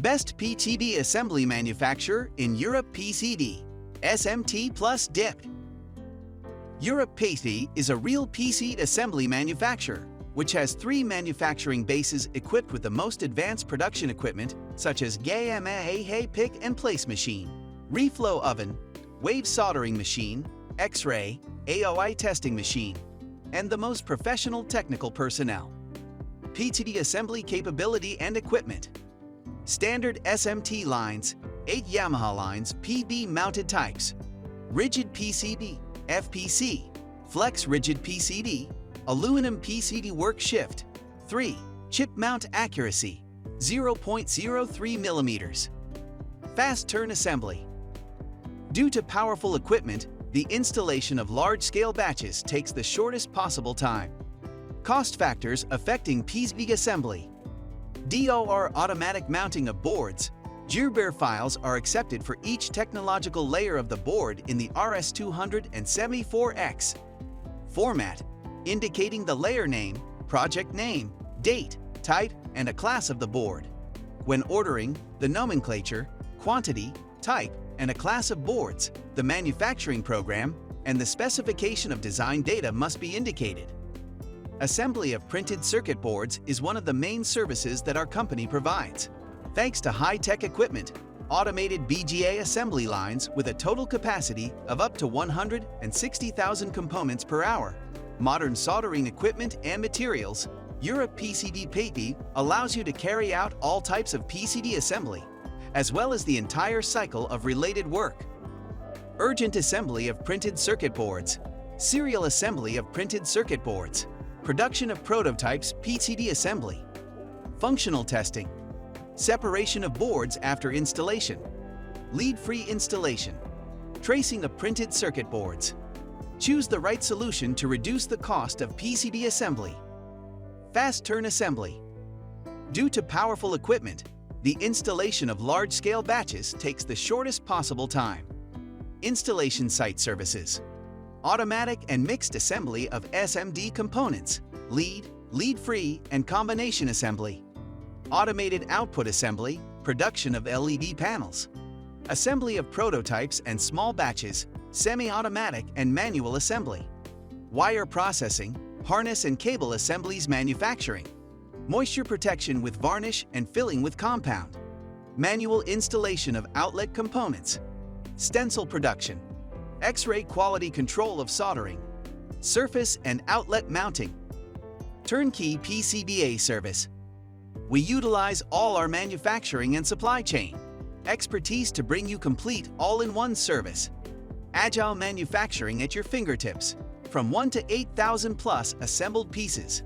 Best PCB assembly manufacturer in Europe PCD, SMT plus DIP. Europe PCD is a real PCB assembly manufacturer, which has 3 manufacturing bases equipped with the most advanced production equipment such as GMA pick and place machine, reflow oven, wave soldering machine, X-ray, AOI testing machine, and the most professional technical personnel. PCB assembly capability and equipment. Standard SMT lines, 8 Yamaha lines PB mounted types, rigid PCB, FPC, flex rigid PCD, aluminum PCD work shift, 3. Chip mount accuracy, 0.03 millimeters. Fast turn assembly. Due to powerful equipment, the installation of large-scale batches takes the shortest possible time. Cost factors affecting PCB assembly. DOR automatic mounting of boards. Gerber files are accepted for each technological layer of the board in the RS-274X format, indicating the layer name, project name, date, type, and a class of the board. When ordering, the nomenclature, quantity, type, and a class of boards, the manufacturing program, and the specification of design data must be indicated. Assembly of printed circuit boards is one of the main services that our company provides. Thanks to high-tech equipment, automated BGA assembly lines with a total capacity of up to 160,000 components per hour, modern soldering equipment and materials, Europe PCD allows you to carry out all types of PCB assembly, as well as the entire cycle of related work. Urgent assembly of printed circuit boards, serial assembly of printed circuit boards, production of prototypes PCB assembly, functional testing, separation of boards after installation, lead-free installation, tracing of printed circuit boards. Choose the right solution to reduce the cost of PCB assembly. Fast turn assembly. Due to powerful equipment, the installation of large-scale batches takes the shortest possible time. Installation site services. Automatic and mixed assembly of SMD components, lead-free, and combination assembly. Automated output assembly, production of LED panels. Assembly of prototypes and small batches, semi-automatic and manual assembly. Wire processing, harness and cable assemblies manufacturing. Moisture protection with varnish and filling with compound. Manual installation of outlet components. Stencil production. X-ray quality control of soldering. Surface and outlet mounting. Turnkey PCBA service. We utilize all our manufacturing and supply chain expertise to bring you complete all-in-one service. Agile manufacturing at your fingertips, from 1 to 8,000 plus assembled pieces.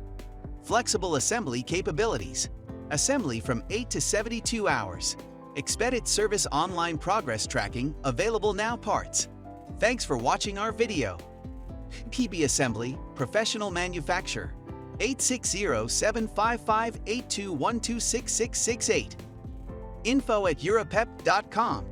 Flexible assembly capabilities. Assembly from 8 to 72 hours. Expedit service online progress tracking, available now parts. Thanks for watching our video. PB Assembly, Professional Manufacturer, 860-755-82126668. info@europep.com